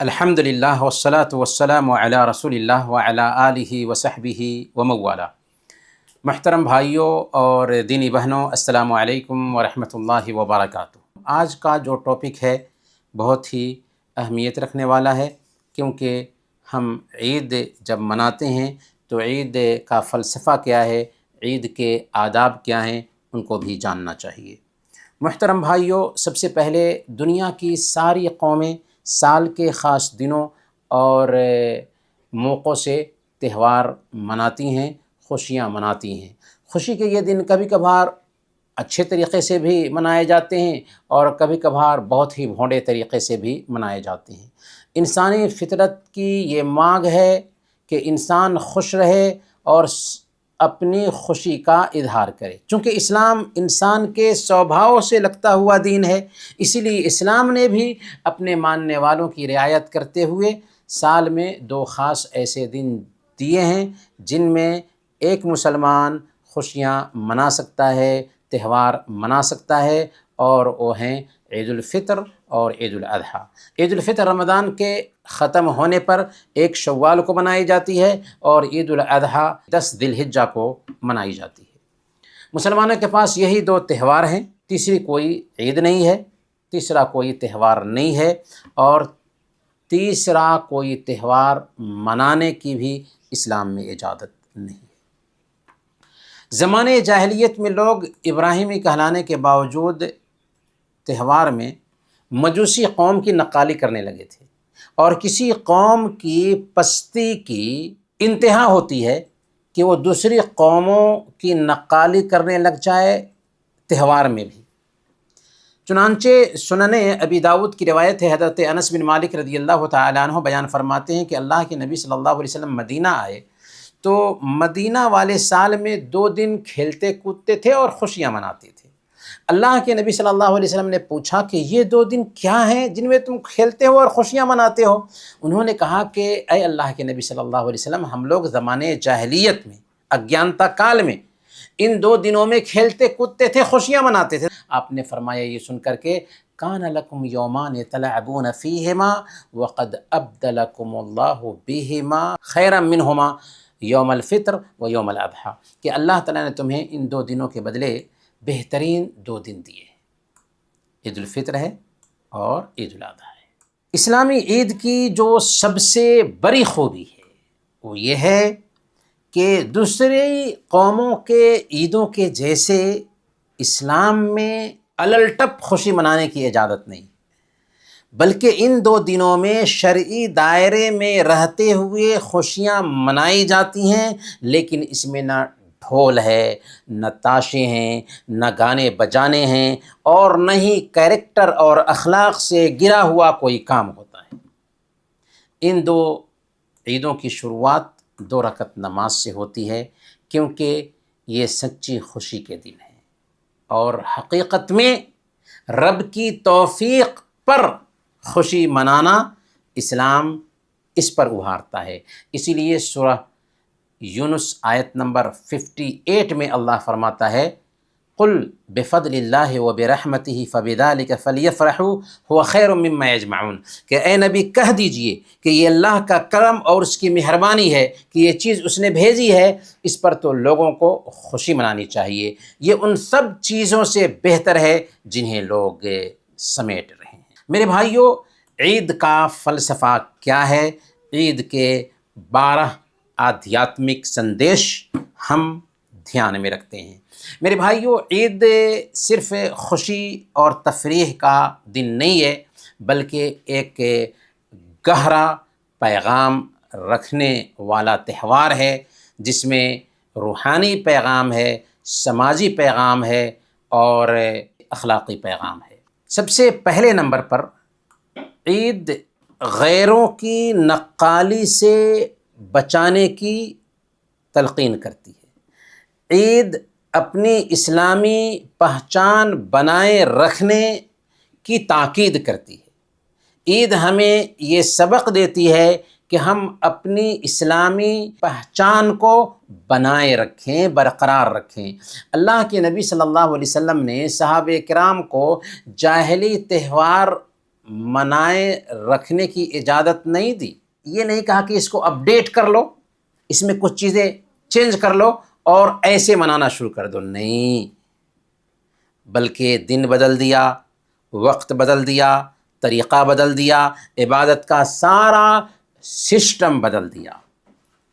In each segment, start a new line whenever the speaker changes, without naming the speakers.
الحمدللہ والصلاة والسلام علی رسول اللہ وعلی آلہ وصحبہ وموالا۔ محترم بھائیوں اور دینی بہنوں، السلام علیکم ورحمۃ اللہ وبرکاتہ۔ آج کا جو ٹاپک ہے بہت ہی اہمیت رکھنے والا ہے، کیونکہ ہم عید جب مناتے ہیں تو عید کا فلسفہ کیا ہے، عید کے آداب کیا ہیں، ان کو بھی جاننا چاہیے۔ محترم بھائیوں، سب سے پہلے دنیا کی ساری قومیں سال کے خاص دنوں اور موقعوں سے تہوار مناتی ہیں، خوشیاں مناتی ہیں۔ خوشی کے یہ دن کبھی کبھار اچھے طریقے سے بھی منائے جاتے ہیں اور کبھی کبھار بہت ہی بھونڈے طریقے سے بھی منائے جاتے ہیں۔ انسانی فطرت کی یہ مانگ ہے کہ انسان خوش رہے اور اپنی خوشی کا اظہار کرے۔ چونکہ اسلام انسان کے سوبھاؤ سے لگتا ہوا دین ہے، اسی لیے اسلام نے بھی اپنے ماننے والوں کی رعایت کرتے ہوئے سال میں دو خاص ایسے دن دیے ہیں جن میں ایک مسلمان خوشیاں منا سکتا ہے، تہوار منا سکتا ہے، اور وہ ہیں عید الفطر اور عید الاضحیٰ۔ عید الفطر رمضان کے ختم ہونے پر 1 شوال کو منائی جاتی ہے اور عید الاضحیٰ 10 ذی الحجہ کو منائی جاتی ہے۔ مسلمانوں کے پاس یہی 2 تہوار ہیں، تیسری کوئی عید نہیں ہے، تیسرا کوئی تہوار نہیں ہے، اور تیسرا کوئی تہوار منانے کی بھی اسلام میں اجازت نہیں ہے۔ زمانے جاہلیت میں لوگ ابراہیمی کہلانے کے باوجود تہوار میں مجوسی قوم کی نقالی کرنے لگے تھے، اور کسی قوم کی پستی کی انتہا ہوتی ہے کہ وہ دوسری قوموں کی نقالی کرنے لگ جائے تہوار میں بھی۔ چنانچہ سنن ابی داؤد کی روایت ہے، حضرت انس بن مالک رضی اللہ تعالیٰ عنہ بیان فرماتے ہیں کہ اللہ کے نبی صلی اللہ علیہ وسلم مدینہ آئے تو مدینہ والے سال میں 2 دن کھیلتے کودتے تھے اور خوشیاں مناتے تھے۔ اللہ کے نبی صلی اللہ علیہ وسلم نے پوچھا کہ یہ 2 دن کیا ہیں جن میں تم کھیلتے ہو اور خوشیاں مناتے ہو؟ انہوں نے کہا کہ اے اللہ کے نبی صلی اللہ علیہ وسلم، ہم لوگ زمانے جاہلیت میں، اگیانتا کال میں ان 2 دنوں میں کھیلتے کودتے تھے، خوشیاں مناتے تھے۔ آپ نے فرمایا یہ سن کر کہ کان لکم یومان تلعبون فیہما وقد ابدلکم اللہ بہما خیرا منہما یوم الفطر و یوم الاضحیٰ، کہ اللہ تعالیٰ نے تمہیں ان 2 دنوں کے بدلے بہترین 2 دن دیے، عید الفطر ہے اور عید الاضحیٰ ہے۔ اسلامی عید کی جو سب سے بڑی خوبی ہے وہ یہ ہے کہ دوسری قوموں کے عیدوں کے جیسے اسلام میں الٹپ خوشی منانے کی اجازت نہیں، بلکہ ان 2 دنوں میں شرعی دائرے میں رہتے ہوئے خوشیاں منائی جاتی ہیں، لیکن اس میں نہ ڈھول ہے، نہ تاشے ہیں، نہ گانے بجانے ہیں، اور نہ ہی کیریکٹر اور اخلاق سے گرا ہوا کوئی کام ہوتا ہے۔ ان 2 عیدوں کی شروعات 2 رکعت نماز سے ہوتی ہے، کیونکہ یہ سچی خوشی کے دن ہیں، اور حقیقت میں رب کی توفیق پر خوشی منانا اسلام اس پر ابھارتا ہے۔ اسی لیے سورہ یونس آیت نمبر 58 میں اللہ فرماتا ہے قل بفضل اللہ وبرحمتہ فبذلک فلیفرحوا ھو خیر مما یجمعون، کہ اے نبی کہہ دیجئے کہ یہ اللہ کا کرم اور اس کی مہربانی ہے کہ یہ چیز اس نے بھیجی ہے، اس پر تو لوگوں کو خوشی منانی چاہیے، یہ ان سب چیزوں سے بہتر ہے جنہیں لوگ سمیٹ رہے ہیں۔ میرے بھائیوں، عید کا فلسفہ کیا ہے؟ عید کے 12 آدھیاتمک سندیش ہم دھیان میں رکھتے ہیں۔ میرے بھائیوں، عید صرف خوشی اور تفریح کا دن نہیں ہے، بلکہ ایک گہرا پیغام رکھنے والا تہوار ہے، جس میں روحانی پیغام ہے، سماجی پیغام ہے اور اخلاقی پیغام ہے۔ سب سے پہلے نمبر پر عید غیروں کی نقالی سے بچانے کی تلقین کرتی ہے۔ عید اپنی اسلامی پہچان بنائے رکھنے کی تاکید کرتی ہے۔ عید ہمیں یہ سبق دیتی ہے کہ ہم اپنی اسلامی پہچان کو بنائے رکھیں، برقرار رکھیں۔ اللہ کے نبی صلی اللہ علیہ وسلم نے صحابہ کرام کو جاہلی تہوار منائے رکھنے کی اجازت نہیں دی، یہ نہیں کہا کہ اس کو اپڈیٹ کر لو، اس میں کچھ چیزیں چینج کر لو اور ایسے منانا شروع کر دو، نہیں، بلکہ دن بدل دیا، وقت بدل دیا، طریقہ بدل دیا، عبادت کا سارا سسٹم بدل دیا۔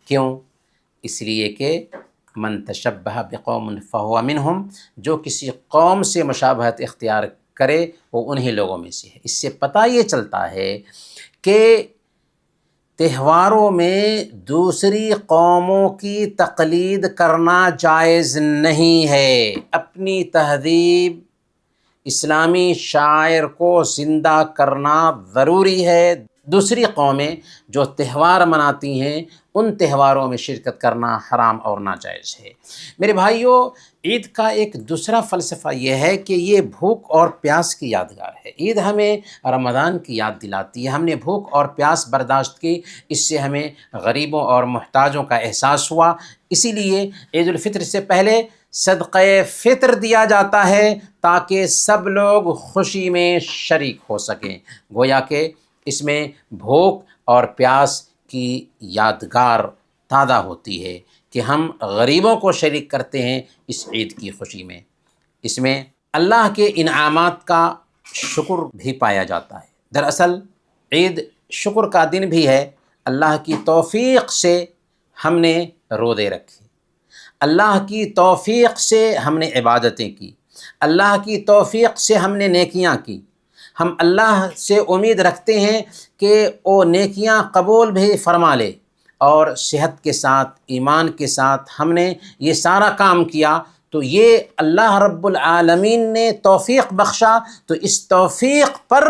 کیوں؟ اس لیے کہ من تشبہ بقوم فہو منہم، جو کسی قوم سے مشابہت اختیار کرے وہ انہی لوگوں میں سے ہے۔ اس سے پتہ یہ چلتا ہے کہ تہواروں میں دوسری قوموں کی تقلید کرنا جائز نہیں ہے، اپنی تہذیب اسلامی شاعر کو زندہ کرنا ضروری ہے۔ دوسری قومیں جو تہوار مناتی ہیں ان تہواروں میں شرکت کرنا حرام اور ناجائز ہے۔ میرے بھائیوں، عید کا ایک دوسرا فلسفہ یہ ہے کہ یہ بھوک اور پیاس کی یادگار ہے۔ عید ہمیں رمضان کی یاد دلاتی ہے، ہم نے بھوک اور پیاس برداشت کی، اس سے ہمیں غریبوں اور محتاجوں کا احساس ہوا، اسی لیے عید الفطر سے پہلے صدقہ فطر دیا جاتا ہے تاکہ سب لوگ خوشی میں شریک ہو سکیں۔ گویا کہ اس میں بھوک اور پیاس کی یادگار تازہ ہوتی ہے کہ ہم غریبوں کو شریک کرتے ہیں اس عید کی خوشی میں۔ اس میں اللہ کے انعامات کا شکر بھی پایا جاتا ہے۔ دراصل عید شکر کا دن بھی ہے، اللہ کی توفیق سے ہم نے روزے رکھے، اللہ کی توفیق سے ہم نے عبادتیں کی، اللہ کی توفیق سے ہم نے نیکیاں کی۔ ہم اللہ سے امید رکھتے ہیں کہ وہ نیکیاں قبول بھی فرما لے، اور صحت کے ساتھ ایمان کے ساتھ ہم نے یہ سارا کام کیا تو یہ اللہ رب العالمین نے توفیق بخشا، تو اس توفیق پر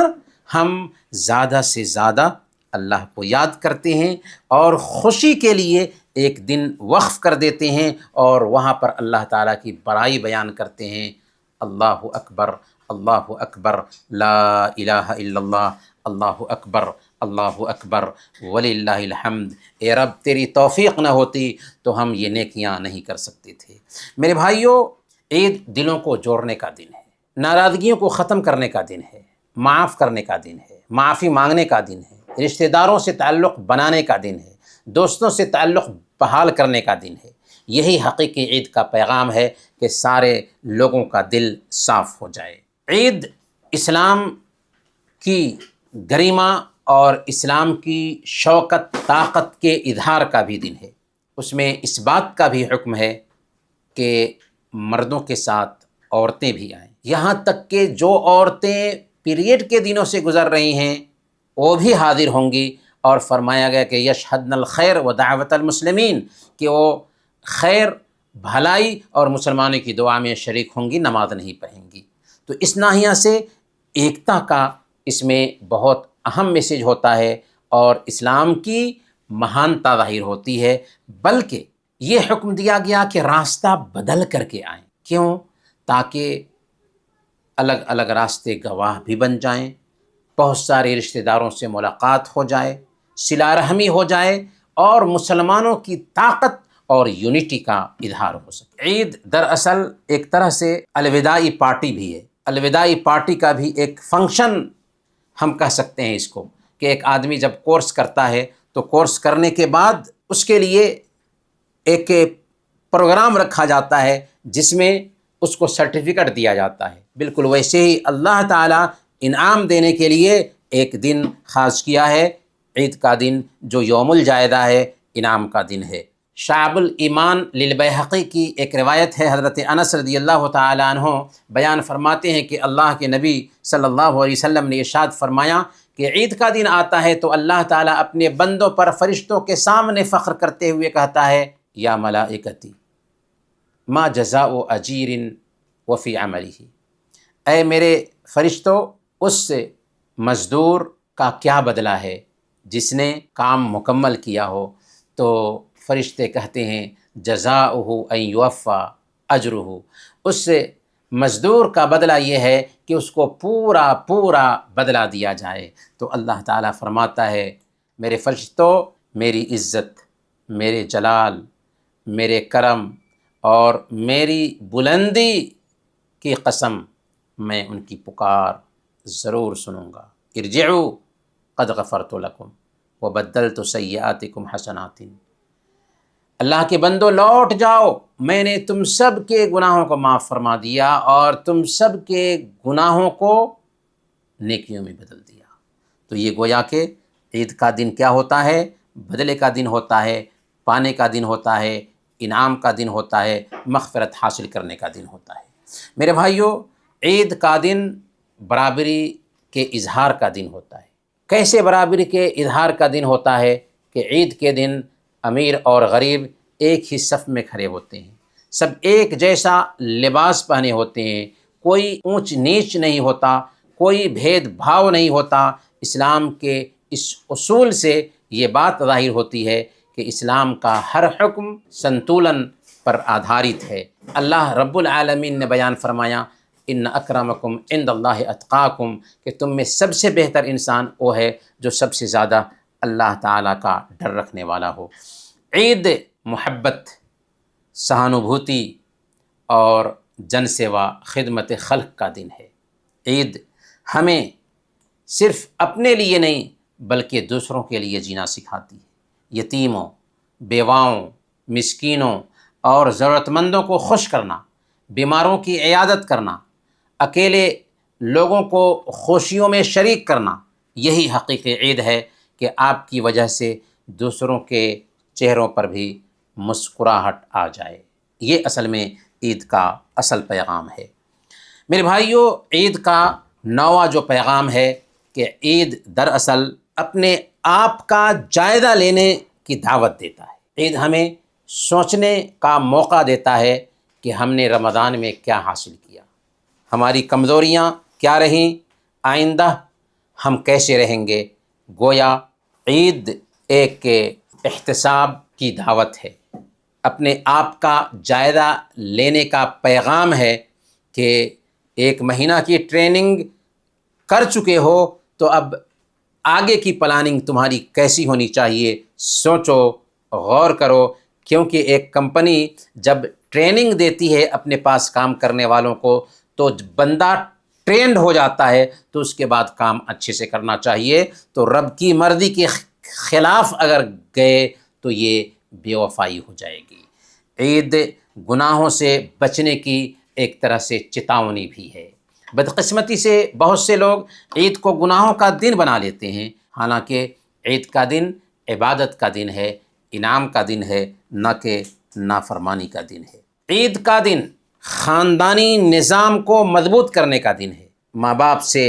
ہم زیادہ سے زیادہ اللہ کو یاد کرتے ہیں اور خوشی کے لیے ایک دن وقف کر دیتے ہیں اور وہاں پر اللہ تعالیٰ کی بڑائی بیان کرتے ہیں۔ اللہ اکبر، اللہ اکبر، لا الہ الا اللہ، اللہ اکبر، اللہ اکبر، وللہ الحمد۔ اے رب، تیری توفیق نہ ہوتی تو ہم یہ نیکیاں نہیں کر سکتے تھے۔ میرے بھائیوں، عید دلوں کو جوڑنے کا دن ہے، ناراضگیوں کو ختم کرنے کا دن ہے، معاف کرنے کا دن ہے، معافی مانگنے کا دن ہے، رشتہ داروں سے تعلق بنانے کا دن ہے، دوستوں سے تعلق بحال کرنے کا دن ہے۔ یہی حقیقی عید کا پیغام ہے کہ سارے لوگوں کا دل صاف ہو جائے۔ عید اسلام کی گریما اور اسلام کی شوکت طاقت کے اظہار کا بھی دن ہے۔ اس میں اس بات کا بھی حکم ہے کہ مردوں کے ساتھ عورتیں بھی آئیں، یہاں تک کہ جو عورتیں پیریڈ کے دنوں سے گزر رہی ہیں وہ بھی حاضر ہوں گی، اور فرمایا گیا کہ یشہدن الخیر و دعوت المسلمین، کہ وہ خیر، بھلائی اور مسلمانوں کی دعا میں شریک ہوں گی، نماز نہیں پڑھیں گی۔ تو اس ناحیہ سے ایکتا کا اس میں بہت اہم میسیج ہوتا ہے اور اسلام کی مہانتا ظاہر ہوتی ہے۔ بلکہ یہ حکم دیا گیا کہ راستہ بدل کر کے آئیں، کیوں؟ تاکہ الگ الگ راستے گواہ بھی بن جائیں، بہت سارے رشتہ داروں سے ملاقات ہو جائے، صلہ رحمی ہو جائے اور مسلمانوں کی طاقت اور یونٹی کا اظہار ہو سکے۔ عید دراصل ایک طرح سے الوداعی پارٹی بھی ہے، الوداعی پارٹی کا بھی ایک فنکشن ہم کہہ سکتے ہیں اس کو، کہ ایک آدمی جب کورس کرتا ہے تو کورس کرنے کے بعد اس کے لیے ایک پروگرام رکھا جاتا ہے جس میں اس کو سرٹیفکیٹ دیا جاتا ہے۔ بالکل ویسے ہی اللہ تعالیٰ انعام دینے کے لیے ایک دن خاص کیا ہے، عید کا دن، جو یوم الجائزہ ہے، انعام کا دن ہے۔ شعب الایمان للبیہقی کی ایک روایت ہے، حضرت انس رضی اللہ تعالیٰ عنہ بیان فرماتے ہیں کہ اللہ کے نبی صلی اللہ علیہ وسلم نے ارشاد فرمایا کہ عید کا دن آتا ہے تو اللہ تعالیٰ اپنے بندوں پر فرشتوں کے سامنے فخر کرتے ہوئے کہتا ہے، یا ملائکتی ما جزاء اجیر وفی عملہ، اے میرے فرشتوں، اس مزدور کا کیا بدلہ ہے جس نے کام مکمل کیا ہو؟ تو فرشتے کہتے ہیں جزاؤہ ان یوفی اجرہ، اس مزدور کا بدلہ یہ ہے کہ اس کو پورا پورا بدلہ دیا جائے۔ تو اللہ تعالیٰ فرماتا ہے، میرے فرشتوں، میری عزت، میرے جلال، میرے کرم اور میری بلندی کی قسم، میں ان کی پکار ضرور سنوں گا۔ ارجعوا قد غفرت لکم وبدلت سیئاتکم حسنات، اللہ کے بندو لوٹ جاؤ، میں نے تم سب کے گناہوں کو معاف فرما دیا اور تم سب کے گناہوں کو نیکیوں میں بدل دیا۔ تو یہ گویا کہ عید کا دن کیا ہوتا ہے؟ بدلے کا دن ہوتا ہے، پانے کا دن ہوتا ہے، انعام کا دن ہوتا ہے، مغفرت حاصل کرنے کا دن ہوتا ہے۔ میرے بھائیو، عید کا دن برابری کے اظہار کا دن ہوتا ہے۔ کیسے برابری کے اظہار کا دن ہوتا ہے؟ کہ عید کے دن امیر اور غریب ایک ہی صف میں کھڑے ہوتے ہیں، سب ایک جیسا لباس پہنے ہوتے ہیں، کوئی اونچ نیچ نہیں ہوتا، کوئی بھید بھاؤ نہیں ہوتا۔ اسلام کے اس اصول سے یہ بات ظاہر ہوتی ہے کہ اسلام کا ہر حکم سنتولن پر آدھارت ہے۔ اللہ رب العالمین نے بیان فرمایا ان اکرمکم عند اللہ اتقاکم، کہ تم میں سب سے بہتر انسان وہ ہے جو سب سے زیادہ اللہ تعالیٰ کا ڈر رکھنے والا ہو۔ عید محبت، سہانوبھوتی اور جن سیوا، خدمت خلق کا دن ہے۔ عید ہمیں صرف اپنے لیے نہیں بلکہ دوسروں کے لیے جینا سکھاتی ہے۔ یتیموں، بیواؤں، مسکینوں اور ضرورت مندوں کو خوش کرنا، بیماروں کی عیادت کرنا، اکیلے لوگوں کو خوشیوں میں شریک کرنا، یہی حقیقی عید ہے کہ آپ کی وجہ سے دوسروں کے چہروں پر بھی مسکراہٹ آ جائے۔ یہ اصل میں عید کا اصل پیغام ہے۔ میرے بھائیو، عید کا نواں جو پیغام ہے کہ عید دراصل اپنے آپ کا جائزہ لینے کی دعوت دیتا ہے۔ عید ہمیں سوچنے کا موقع دیتا ہے کہ ہم نے رمضان میں کیا حاصل کیا، ہماری کمزوریاں کیا رہیں، آئندہ ہم کیسے رہیں گے۔ گویا عید ایک احتساب کی دعوت ہے، اپنے آپ کا جائزہ لینے کا پیغام ہے کہ ایک مہینہ کی ٹریننگ کر چکے ہو تو اب آگے کی پلاننگ تمہاری کیسی ہونی چاہیے، سوچو، غور کرو، کیونکہ ایک کمپنی جب ٹریننگ دیتی ہے اپنے پاس کام کرنے والوں کو تو بندہ ٹرینڈ ہو جاتا ہے تو اس کے بعد کام اچھے سے کرنا چاہیے۔ تو رب کی مرضی کے خلاف اگر گئے تو یہ بے وفائی ہو جائے گی۔ عید گناہوں سے بچنے کی ایک طرح سے چتاونی بھی ہے۔ بدقسمتی سے بہت سے لوگ عید کو گناہوں کا دن بنا لیتے ہیں، حالانکہ عید کا دن عبادت کا دن ہے، انعام کا دن ہے، نہ کہ نافرمانی کا دن ہے۔ عید کا دن خاندانی نظام کو مضبوط کرنے کا دن ہے، ماں باپ سے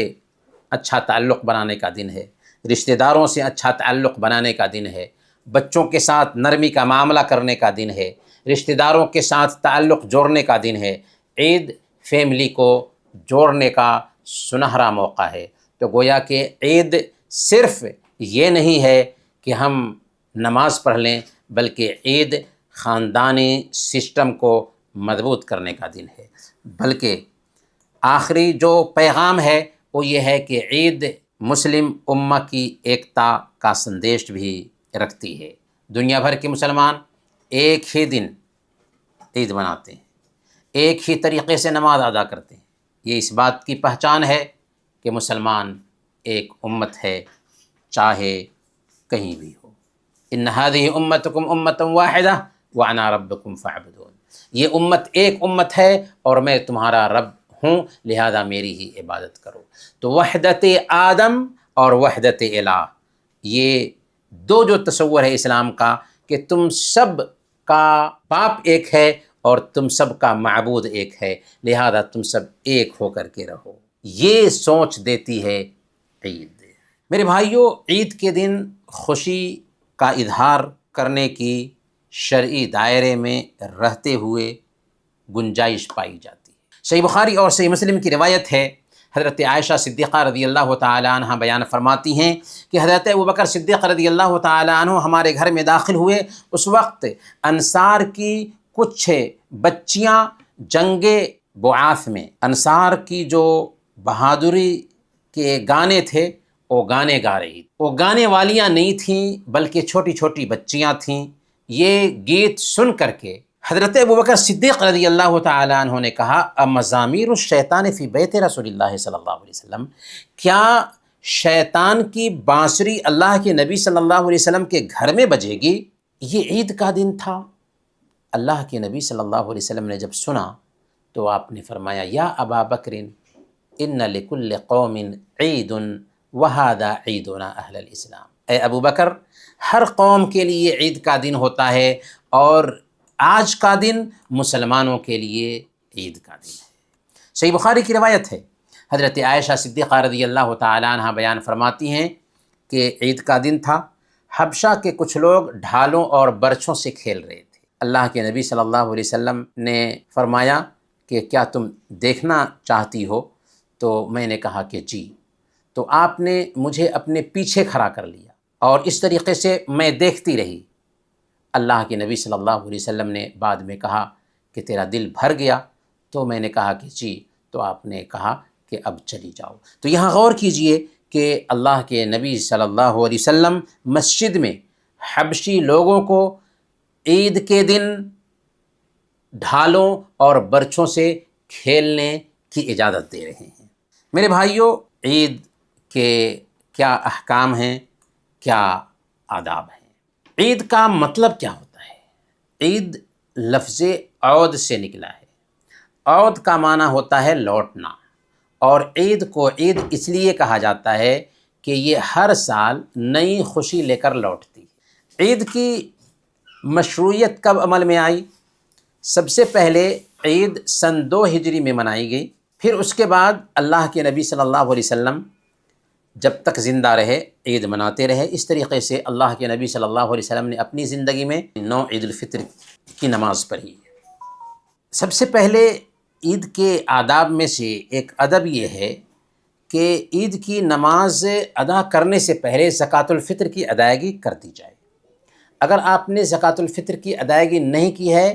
اچھا تعلق بنانے کا دن ہے، رشتہ داروں سے اچھا تعلق بنانے کا دن ہے، بچوں کے ساتھ نرمی کا معاملہ کرنے کا دن ہے، رشتہ داروں کے ساتھ تعلق جوڑنے کا دن ہے۔ عید فیملی کو جوڑنے کا سنہرا موقع ہے۔ تو گویا کہ عید صرف یہ نہیں ہے کہ ہم نماز پڑھ لیں، بلکہ عید خاندانی سسٹم کو مضبوط کرنے کا دن ہے۔ بلکہ آخری جو پیغام ہے وہ یہ ہے کہ عید مسلم امہ کی ایکتا کا سندیش بھی رکھتی ہے۔ دنیا بھر کے مسلمان ایک ہی دن عید مناتے ہیں، ایک ہی طریقے سے نماز ادا کرتے ہیں۔ یہ اس بات کی پہچان ہے کہ مسلمان ایک امت ہے، چاہے کہیں بھی ہو۔ ان هذه امتکم امۃ واحدہ وانا ربکم فاعبدون، یہ امت ایک امت ہے اور میں تمہارا رب ہوں، لہذا میری ہی عبادت کرو۔ تو وحدت آدم اور وحدت الہ، یہ دو جو تصور ہے اسلام کا کہ تم سب کا باپ ایک ہے اور تم سب کا معبود ایک ہے، لہذا تم سب ایک ہو کر کے رہو، یہ سوچ دیتی ہے عید۔ میرے بھائیو، عید کے دن خوشی کا اظہار کرنے کی شرعی دائرے میں رہتے ہوئے گنجائش پائی جاتی ہے۔ صحیح بخاری اور صحیح مسلم کی روایت ہے، حضرت عائشہ صدیقہ رضی اللہ تعالی عنہ بیان فرماتی ہیں کہ حضرت ابوبکر صدیق رضی اللہ تعالی عنہ ہمارے گھر میں داخل ہوئے، اس وقت انصار کی کچھ بچیاں جنگ بعاث میں انصار کی جو بہادری کے گانے تھے وہ گانے گا رہی، وہ گانے والیاں نہیں تھیں بلکہ چھوٹی چھوٹی بچیاں تھیں۔ یہ گیت سن کر کے حضرت ابوبکر صدیق رضی اللہ تعالی عنہ نے کہا، امزامیر الشیطان فی بیت رسول اللہ صلی اللہ علیہ وسلم، کیا شیطان کی بانسری اللہ کے نبی صلی اللہ علیہ وسلم کے گھر میں بجے گی، یہ عید کا دن تھا۔ اللہ کے نبی صلی اللہ علیہ وسلم نے جب سنا تو آپ نے فرمایا یا ابا بکر ان لکل قوم عید وہذا عیدنا اہل الاسلام، اے ابو بکر ہر قوم کے لیے عید کا دن ہوتا ہے اور آج کا دن مسلمانوں کے لیے عید کا دن ہے۔ صحیح بخاری کی روایت ہے، حضرت عائشہ صدیقہ رضی اللہ تعالیٰ عنہ بیان فرماتی ہیں کہ عید کا دن تھا، حبشہ کے کچھ لوگ ڈھالوں اور برچھوں سے کھیل رہے تھے۔ اللہ کے نبی صلی اللہ علیہ وسلم نے فرمایا کہ کیا تم دیکھنا چاہتی ہو؟ تو میں نے کہا کہ جی۔ تو آپ نے مجھے اپنے پیچھے کھڑا کر لیا اور اس طریقے سے میں دیکھتی رہی۔ اللہ کے نبی صلی اللہ علیہ وسلم نے بعد میں کہا کہ تیرا دل بھر گیا؟ تو میں نے کہا کہ جی۔ تو آپ نے کہا کہ اب چلی جاؤ۔ تو یہاں غور کیجئے کہ اللہ کے نبی صلی اللہ علیہ وسلم مسجد میں حبشی لوگوں کو عید کے دن ڈھالوں اور برچھوں سے کھیلنے کی اجازت دے رہے ہیں۔ میرے بھائیوں، عید کے کیا احکام ہیں، کیا آداب ہیں؟ عید کا مطلب کیا ہوتا ہے؟ عید لفظ عود سے نکلا ہے۔ عود کا معنی ہوتا ہے لوٹنا، اور عید کو عید اس لیے کہا جاتا ہے کہ یہ ہر سال نئی خوشی لے کر لوٹتی ہے۔ عید کی مشروعیت کب عمل میں آئی؟ سب سے پہلے عید سن 2 ہجری میں منائی گئی، پھر اس کے بعد اللہ کے نبی صلی اللہ علیہ وسلم جب تک زندہ رہے عید مناتے رہے۔ اس طریقے سے اللہ کے نبی صلی اللہ علیہ وسلم نے اپنی زندگی میں 9 عید الفطر کی نماز پڑھی۔ سب سے پہلے عید کے آداب میں سے ایک ادب یہ ہے کہ عید کی نماز ادا کرنے سے پہلے زکوٰۃ الفطر کی ادائیگی کر دی جائے۔ اگر آپ نے زکوٰۃ الفطر کی ادائیگی نہیں کی ہے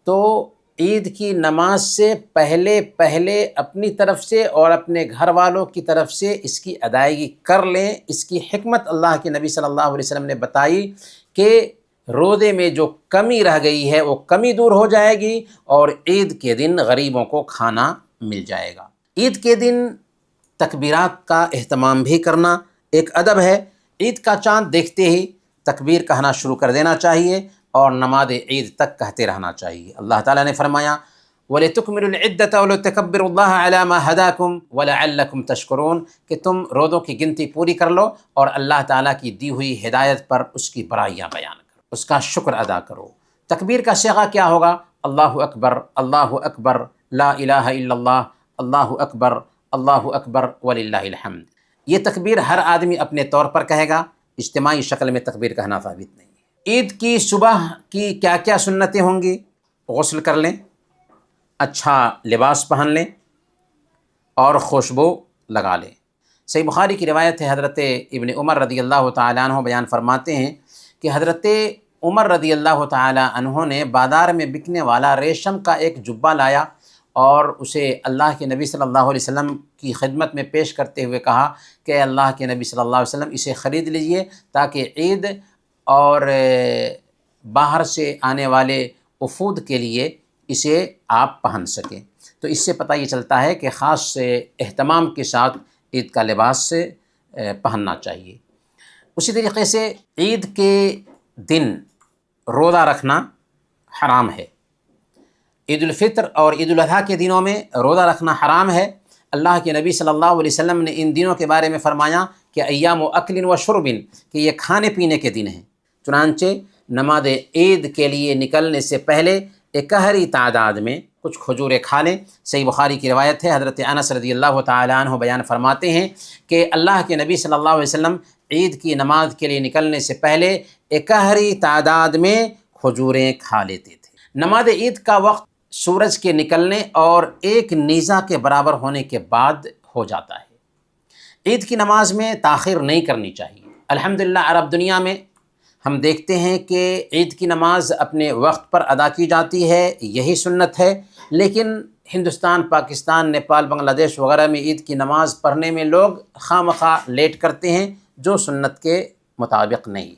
تو عید کی نماز سے پہلے اپنی طرف سے اور اپنے گھر والوں کی طرف سے اس کی ادائیگی کر لیں۔ اس کی حکمت اللہ کے نبی صلی اللہ علیہ وسلم نے بتائی کہ روزے میں جو کمی رہ گئی ہے وہ کمی دور ہو جائے گی اور عید کے دن غریبوں کو کھانا مل جائے گا۔ عید کے دن تکبیرات کا اہتمام بھی کرنا ایک ادب ہے۔ عید کا چاند دیکھتے ہی تکبیر کہنا شروع کر دینا چاہیے اور نماز عید تک کہتے رہنا چاہیے۔ اللہ تعالیٰ نے فرمایا وَلِتُكْمِلُوا الْعِدَّةَ وَلِتُكَبِّرُوا اللَّهَ عَلَى مَا هَدَاكُمْ وَلَعَلَّكُمْ تَشْكُرُونَ، کہ تم روزوں کی گنتی پوری کر لو اور اللہ تعالیٰ کی دی ہوئی ہدایت پر اس کی برائیاں بیان کرو، اس کا شکر ادا کرو۔ تکبیر کا صیغہ کیا ہوگا؟ اللہ اکبر، اللہ اکبر، لا الہ الا اللہ، اللہ اکبر، اللہ اکبر وللہ الحمد۔ یہ تکبیر ہر آدمی اپنے طور پر کہے گا، اجتماعی شکل میں تکبیر کہنا ثابت نہیں ہے۔ عید کی صبح کی کیا کیا سنتیں ہوں گی؟ غسل کر لیں، اچھا لباس پہن لیں اور خوشبو لگا لیں۔ صحیح بخاری کی روایت ہے، حضرت ابن عمر رضی اللہ تعالیٰ عنہ بیان فرماتے ہیں کہ حضرت عمر رضی اللہ تعالیٰ عنہ نے بازار میں بکنے والا ریشم کا ایک جبہ لایا اور اسے اللہ کے نبی صلی اللہ علیہ وسلم کی خدمت میں پیش کرتے ہوئے کہا کہ اللہ کے نبی صلی اللہ علیہ وسلم اسے خرید لیجئے تاکہ عید اور باہر سے آنے والے وفود کے لیے اسے آپ پہن سکیں۔ تو اس سے پتہ یہ چلتا ہے کہ خاص اہتمام کے ساتھ عید کا لباس پہننا چاہیے۔ اسی طریقے سے عید کے دن روزہ رکھنا حرام ہے۔ عید الفطر اور عید الاضحیٰ کے دنوں میں روزہ رکھنا حرام ہے۔ اللہ کے نبی صلی اللہ علیہ وسلم نے ان دنوں کے بارے میں فرمایا کہ ایام و اکل و شرب، کہ یہ کھانے پینے کے دن ہیں۔ چنانچہ نماز عید کے لیے نکلنے سے پہلے اکہری تعداد میں کچھ کھجوریں کھا لیں۔ صحیح بخاری کی روایت ہے، حضرت انس رضی اللہ تعالیٰ عنہ بیان فرماتے ہیں کہ اللہ کے نبی صلی اللہ علیہ وسلم عید کی نماز کے لیے نکلنے سے پہلے اکہری تعداد میں کھجوریں کھا لیتے تھے۔ نماز عید کا وقت سورج کے نکلنے اور ایک نیزہ کے برابر ہونے کے بعد ہو جاتا ہے۔ عید کی نماز میں تاخیر نہیں کرنی چاہیے۔ الحمدللہ عرب دنیا میں ہم دیکھتے ہیں کہ عید کی نماز اپنے وقت پر ادا کی جاتی ہے، یہی سنت ہے، لیکن ہندوستان، پاکستان، نیپال، بنگلہ دیش وغیرہ میں عید کی نماز پڑھنے میں لوگ خواہ مخواہ لیٹ کرتے ہیں، جو سنت کے مطابق نہیں ہے۔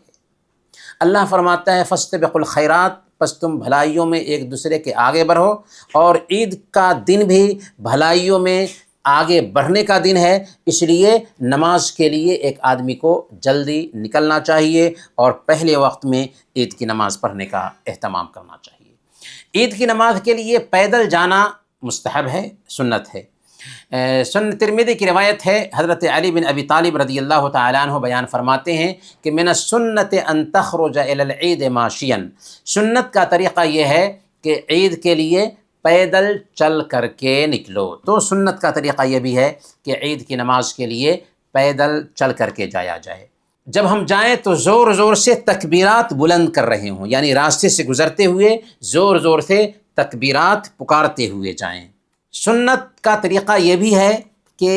اللہ فرماتا ہے فاستبقوا الخیرات، پس تم بھلائیوں میں ایک دوسرے کے آگے بڑھو، اور عید کا دن بھی بھلائیوں میں آگے بڑھنے کا دن ہے، اس لیے نماز کے لیے ایک آدمی کو جلدی نکلنا چاہیے اور پہلے وقت میں عید کی نماز پڑھنے کا اہتمام کرنا چاہیے۔ عید کی نماز کے لیے پیدل جانا مستحب ہے، سنت ہے۔ سنن ترمذی کی روایت ہے، حضرت علی بن ابی طالب رضی اللہ تعالیٰ عنہ بیان فرماتے ہیں کہ من السنت ان تخرج الی العید ماشیا، سنت کا طریقہ یہ ہے کہ عید کے لیے پیدل چل کر کے نکلو۔ تو سنت کا طریقہ یہ بھی ہے کہ عید کی نماز کے لیے پیدل چل کر کے جایا جائے۔ جب ہم جائیں تو زور زور سے تکبیرات بلند کر رہے ہوں، یعنی راستے سے گزرتے ہوئے زور زور سے تکبیرات پکارتے ہوئے جائیں۔ سنت کا طریقہ یہ بھی ہے کہ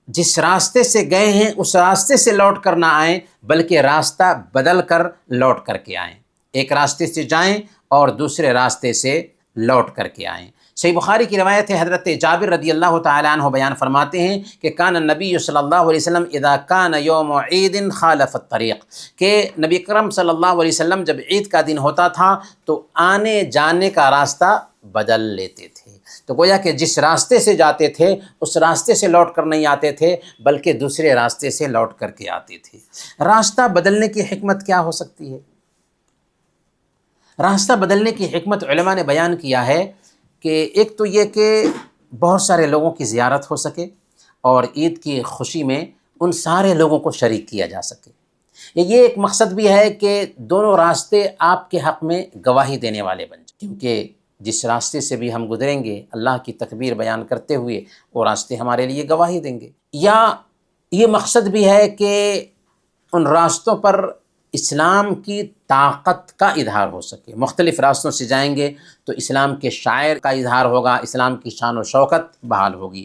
جس راستے سے گئے ہیں اس راستے سے لوٹ کر نہ آئیں، بلکہ راستہ بدل کر لوٹ کر کے آئیں۔ ایک راستے سے جائیں اور دوسرے راستے سے لوٹ کر کے آئیں۔ صحیح بخاری کی روایت ہے، حضرت جابر رضی اللہ تعالیٰ عنہ بیان فرماتے ہیں کہ کان النبی صلی اللہ علیہ وسلم اذا کان یوم عید خالف الطریق، کہ نبی اکرم صلی اللہ علیہ وسلم جب عید کا دن ہوتا تھا تو آنے جانے کا راستہ بدل لیتے تھے۔ تو گویا کہ جس راستے سے جاتے تھے اس راستے سے لوٹ کر نہیں آتے تھے، بلکہ دوسرے راستے سے لوٹ کر کے آتے تھے۔ راستہ بدلنے کی حکمت کیا ہو سکتی ہے؟ راستہ بدلنے کی حکمت علماء نے بیان کیا ہے کہ ایک تو یہ کہ بہت سارے لوگوں کی زیارت ہو سکے اور عید کی خوشی میں ان سارے لوگوں کو شریک کیا جا سکے۔ یہ ایک مقصد بھی ہے کہ دونوں راستے آپ کے حق میں گواہی دینے والے بن جائیں، کیونکہ جس راستے سے بھی ہم گزریں گے اللہ کی تکبیر بیان کرتے ہوئے وہ راستے ہمارے لیے گواہی دیں گے۔ یا یہ مقصد بھی ہے کہ ان راستوں پر اسلام کی طاقت کا اظہار ہو سکے۔ مختلف راستوں سے جائیں گے تو اسلام کے شاعر کا اظہار ہوگا، اسلام کی شان و شوکت بحال ہوگی۔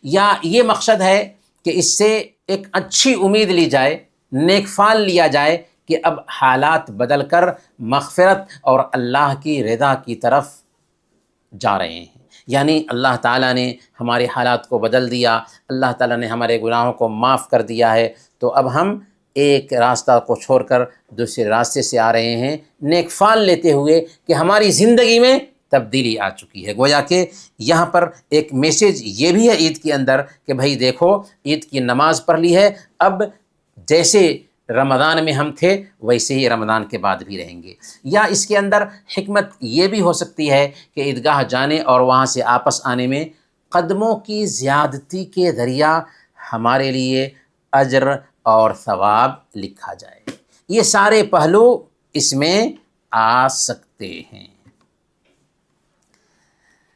یا یہ مقصد ہے کہ اس سے ایک اچھی امید لی جائے، نیک فال لیا جائے کہ اب حالات بدل کر مغفرت اور اللہ کی رضا کی طرف جا رہے ہیں، یعنی اللہ تعالیٰ نے ہمارے حالات کو بدل دیا، اللہ تعالیٰ نے ہمارے گناہوں کو معاف کر دیا ہے، تو اب ہم ایک راستہ کو چھوڑ کر دوسرے راستے سے آ رہے ہیں، نیک فال لیتے ہوئے کہ ہماری زندگی میں تبدیلی آ چکی ہے۔ گویا کہ یہاں پر ایک میسیج یہ بھی ہے عید کے اندر کہ بھائی دیکھو عید کی نماز پڑھ لی ہے، اب جیسے رمضان میں ہم تھے ویسے ہی رمضان کے بعد بھی رہیں گے۔ یا اس کے اندر حکمت یہ بھی ہو سکتی ہے کہ عیدگاہ جانے اور وہاں سے آپس آنے میں قدموں کی زیادتی کے ذریعہ ہمارے لیے اجر اور ثواب لکھا جائے۔ یہ سارے پہلو اس میں آ سکتے ہیں۔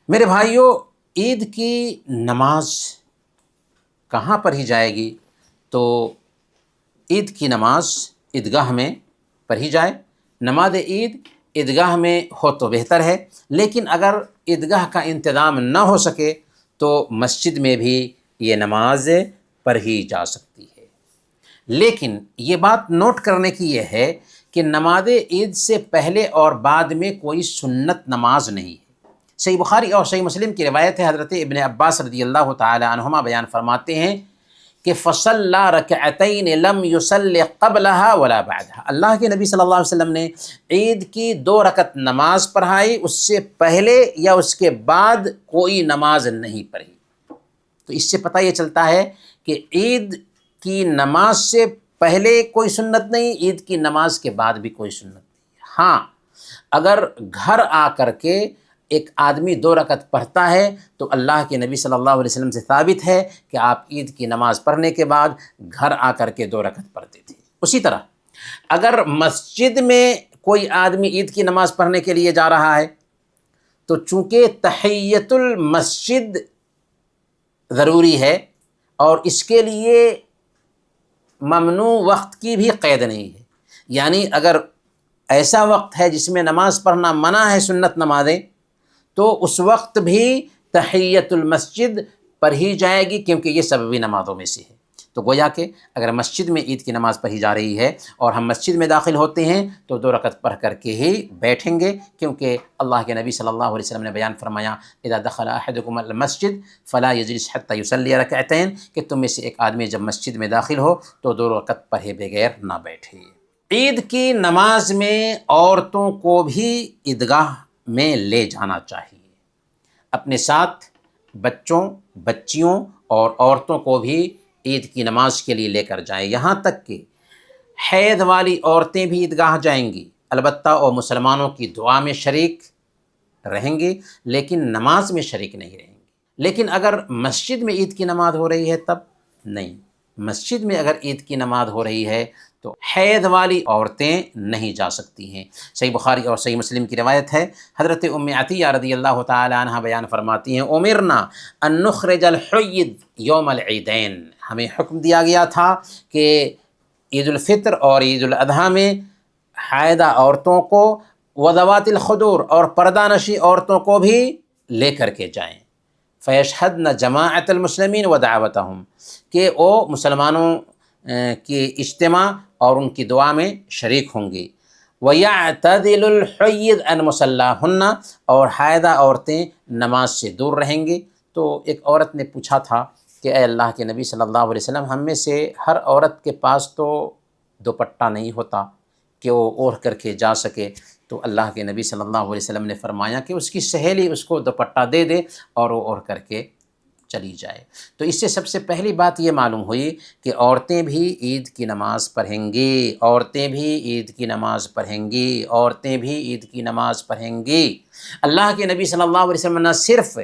میرے بھائیوں، عید کی نماز کہاں پڑھی جائے گی؟ تو عید کی نماز عیدگاہ میں پڑھی جائے۔ نماز عید عیدگاہ میں ہو تو بہتر ہے، لیکن اگر عیدگاہ کا انتظام نہ ہو سکے تو مسجد میں بھی یہ نماز پڑھی جا سکتی ہے۔ لیکن یہ بات نوٹ کرنے کی یہ ہے کہ نماز عید سے پہلے اور بعد میں کوئی سنت نماز نہیں ہے۔ صحیح بخاری اور صحیح مسلم کی روایت ہے، حضرت ابن عباس رضی اللہ تعالی عنہما بیان فرماتے ہیں کہ فصلى ركعتين لم يصل قبلها ولا بعدها، اللہ کے نبی صلی اللہ علیہ وسلم نے عید کی 2 رکعت نماز پڑھائی، اس سے پہلے یا اس کے بعد کوئی نماز نہیں پڑھی۔ تو اس سے پتہ یہ چلتا ہے کہ عید کی نماز سے پہلے کوئی سنت نہیں، عید کی نماز کے بعد بھی کوئی سنت نہیں۔ ہاں، اگر گھر آ کر کے ایک آدمی 2 رکعت پڑھتا ہے تو اللہ کے نبی صلی اللہ علیہ وسلم سے ثابت ہے کہ آپ عید کی نماز پڑھنے کے بعد گھر آ کر کے 2 رکعت پڑھتے تھے۔ اسی طرح اگر مسجد میں کوئی آدمی عید کی نماز پڑھنے کے لیے جا رہا ہے تو چونکہ تحیۃ المسجد ضروری ہے اور اس کے لیے ممنوع وقت کی بھی قید نہیں ہے، یعنی اگر ایسا وقت ہے جس میں نماز پڑھنا منع ہے، سنت نمازیں، تو اس وقت بھی تحیۃ المسجد پڑھی جائے گی، کیونکہ یہ سببی نمازوں میں سے ہے۔ تو گویا کہ اگر مسجد میں عید کی نماز پڑھی جا رہی ہے اور ہم مسجد میں داخل ہوتے ہیں تو 2 رکعت پڑھ کر کے ہی بیٹھیں گے، کیونکہ اللہ کے نبی صلی اللہ علیہ وسلم نے بیان فرمایا اذا دخل احدکم المسجد فلا یجلس حتی یصلی رکعتین، کہ تم میں سے ایک آدمی جب مسجد میں داخل ہو تو 2 رکعت پڑھے بغیر نہ بیٹھے۔ عید کی نماز میں عورتوں کو بھی عیدگاہ میں لے جانا چاہیے، اپنے ساتھ بچوں، بچیوں اور عورتوں کو بھی عید کی نماز کے لیے لے کر جائیں، یہاں تک کہ حید والی عورتیں بھی عیدگاہ جائیں گی، البتہ وہ مسلمانوں کی دعا میں شریک رہیں گی لیکن نماز میں شریک نہیں رہیں گی۔ لیکن اگر مسجد میں عید کی نماز ہو رہی ہے تب نہیں، مسجد میں اگر عید کی نماز ہو رہی ہے تو حید والی عورتیں نہیں جا سکتی ہیں۔ صحیح بخاری اور صحیح مسلم کی روایت ہے، حضرت ام عطیہ رضی اللہ تعالی عنہ بیان فرماتی ہیں، امرنا ان نخرج الحید یوم العیدین، ہمیں حکم دیا گیا تھا کہ عید الفطر اور عید الاضحیٰ میں حائضہ عورتوں کو وذوات الخدور اور پردہ نشی عورتوں کو بھی لے کر کے جائیں، فیشہدن جماعت المسلمین ودعوتہم، کہ وہ مسلمانوں کی اجتماع اور ان کی دعا میں شریک ہوں گی، وَيَعْتَذِلُ الْحُيِّضْ عَنْ مُصَلَّاهُنَّ، اور حائضہ عورتیں نماز سے دور رہیں گی۔ تو ایک عورت نے پوچھا تھا کہ اے اللہ کے نبی صلی اللہ علیہ وسلم، ہم میں سے ہر عورت کے پاس تو دوپٹہ نہیں ہوتا کہ وہ اوڑھ کر کے جا سکے، تو اللہ کے نبی صلی اللہ علیہ وسلم نے فرمایا کہ اس کی سہیلی اس کو دوپٹہ دے دے اور وہ اوڑھ کر کے چلی جائے۔ تو اس سے سب سے پہلی بات یہ معلوم ہوئی کہ عورتیں بھی عید کی نماز پڑھیں گی، عورتیں بھی عید کی نماز پڑھیں گی، عورتیں بھی عید کی نماز پڑھیں گی۔ اللہ کے نبی صلی اللہ علیہ وسلم نہ صرف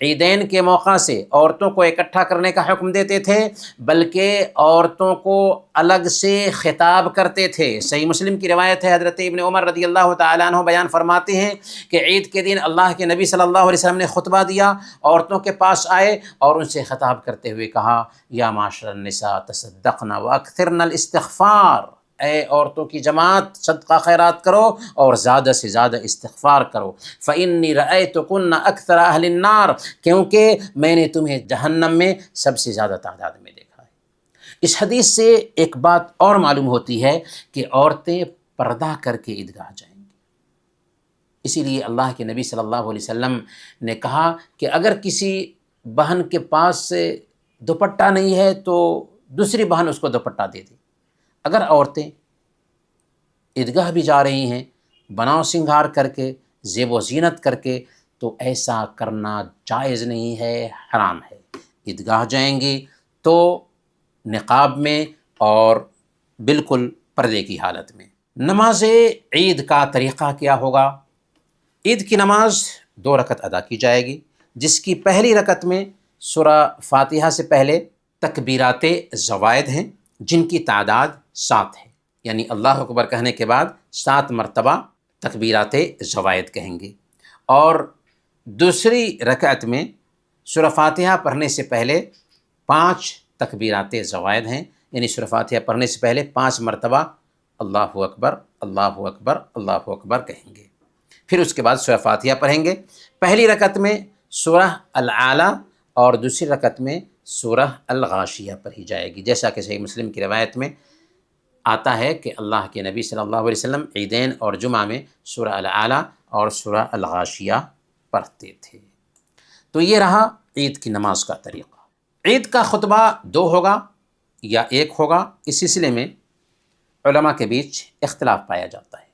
عیدین کے موقع سے عورتوں کو اکٹھا کرنے کا حکم دیتے تھے بلکہ عورتوں کو الگ سے خطاب کرتے تھے۔ صحیح مسلم کی روایت ہے، حضرت ابن عمر رضی اللہ تعالیٰ عنہ بیان فرماتے ہیں کہ عید کے دن اللہ کے نبی صلی اللہ علیہ وسلم نے خطبہ دیا، عورتوں کے پاس آئے اور ان سے خطاب کرتے ہوئے کہا، یا معاشر النساء تصدقن واکثرن الاستغفار، اے عورتوں کی جماعت صدقہ خیرات کرو اور زیادہ سے زیادہ استغفار کرو، فإنی رأیتکن اکثر اہل النار، کیونکہ میں نے تمہیں جہنم میں سب سے زیادہ تعداد میں دیکھا ہے۔ اس حدیث سے ایک بات اور معلوم ہوتی ہے کہ عورتیں پردہ کر کے عیدگاہ جائیں گی۔ اسی لیے اللہ کے نبی صلی اللہ علیہ وسلم نے کہا کہ اگر کسی بہن کے پاس دوپٹہ نہیں ہے تو دوسری بہن اس کو دوپٹہ دے دے۔ اگر عورتیں عیدگاہ بھی جا رہی ہیں بناؤ سنگھار کر کے، زیب و زینت کر کے، تو ایسا کرنا جائز نہیں ہے، حرام ہے۔ عیدگاہ جائیں گی تو نقاب میں اور بالکل پردے کی حالت میں۔ نماز عید کا طریقہ کیا ہوگا؟ عید کی نماز 2 رکعت ادا کی جائے گی، جس کی پہلی رکعت میں سورہ فاتحہ سے پہلے تکبیرات زوائد ہیں جن کی تعداد 7 ہے، یعنی اللہ اکبر کہنے کے بعد 7 مرتبہ تکبیرات زوائد کہیں گے، اور دوسری رکعت میں سورہ فاتحہ پڑھنے سے پہلے 5 تکبیرات زوائد ہیں، یعنی سورہ فاتحہ پڑھنے سے پہلے 5 مرتبہ اللہ اکبر اللہ اکبر اللہ اکبر کہیں گے، پھر اس کے بعد سورہ فاتحہ پڑھیں گے۔ پہلی رکعت میں سورہ الاعلیٰ اور دوسری رکعت میں سورہ الغاشیہ پڑھی جائے گی، جیسا کہ صحیح مسلم کی روایت میں آتا ہے کہ اللہ کے نبی صلی اللہ علیہ وسلم عیدین اور جمعہ میں سورہ الاعلیٰ اور سورہ الغاشیہ پڑھتے تھے۔ تو یہ رہا عید کی نماز کا طریقہ۔ عید کا خطبہ 2 ہوگا یا 1 ہوگا، اس سلسلے میں علماء کے بیچ اختلاف پایا جاتا ہے۔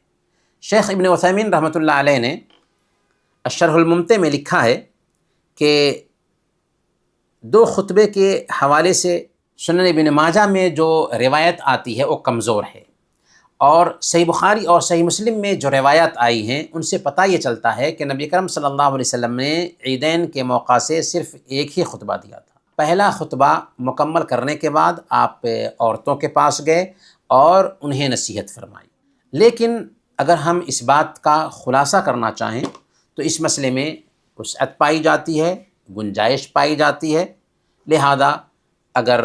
شیخ ابن عثیمین رحمۃ اللہ علیہ نے الشرح الممتع میں لکھا ہے کہ 2 خطبے کے حوالے سے سنن ابن ماجہ میں جو روایت آتی ہے وہ کمزور ہے، اور صحیح بخاری اور صحیح مسلم میں جو روایات آئی ہیں ان سے پتہ یہ چلتا ہے کہ نبی کرم صلی اللہ علیہ وسلم نے عیدین کے موقع سے صرف ایک ہی خطبہ دیا تھا۔ پہلا خطبہ مکمل کرنے کے بعد آپ عورتوں کے پاس گئے اور انہیں نصیحت فرمائی۔ لیکن اگر ہم اس بات کا خلاصہ کرنا چاہیں تو اس مسئلے میں وسعت پائی جاتی ہے، گنجائش پائی جاتی ہے، لہذا اگر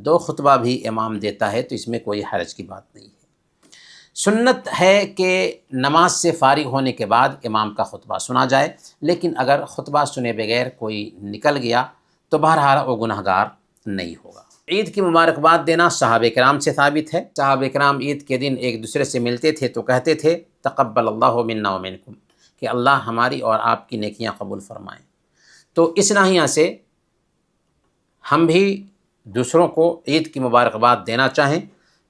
2 خطبہ بھی امام دیتا ہے تو اس میں کوئی حرج کی بات نہیں ہے۔ سنت ہے کہ نماز سے فارغ ہونے کے بعد امام کا خطبہ سنا جائے، لیکن اگر خطبہ سنے بغیر کوئی نکل گیا تو بہرحال وہ گناہ گار نہیں ہوگا۔ عید کی مبارکباد دینا صحابہ کرام سے ثابت ہے۔ صحابہ کرام عید کے دن ایک دوسرے سے ملتے تھے تو کہتے تھے تقبل اللہ منا ومنکم، کہ اللہ ہماری اور آپ کی نیکیاں قبول فرمائیں۔ تو اس ناحیہ سے ہم بھی دوسروں کو عید کی مبارکباد دینا چاہیں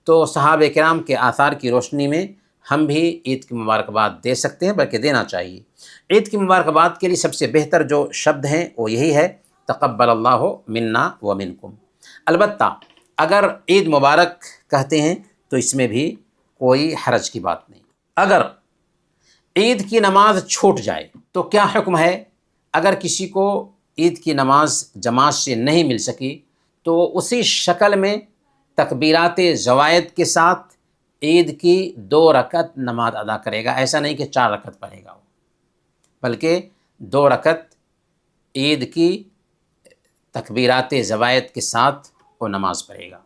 تو صحابہ کرام کے آثار کی روشنی میں ہم بھی عید کی مبارکباد دے سکتے ہیں، بلکہ دینا چاہیے۔ عید کی مبارکباد کے لیے سب سے بہتر جو شبد ہیں وہ یہی ہے تقبل اللہ منا و منکم۔ البتہ اگر عید مبارک کہتے ہیں تو اس میں بھی کوئی حرج کی بات نہیں۔ اگر عید کی نماز چھوٹ جائے تو کیا حکم ہے؟ اگر کسی کو عید کی نماز جماعت سے نہیں مل سکی تو اسی شکل میں تکبیرات زوائد کے ساتھ عید کی 2 رکعت نماز ادا کرے گا۔ ایسا نہیں کہ 4 رکعت پڑھے گا وہ، بلکہ 2 رکعت عید کی تکبیرات زوائد کے ساتھ وہ نماز پڑھے گا۔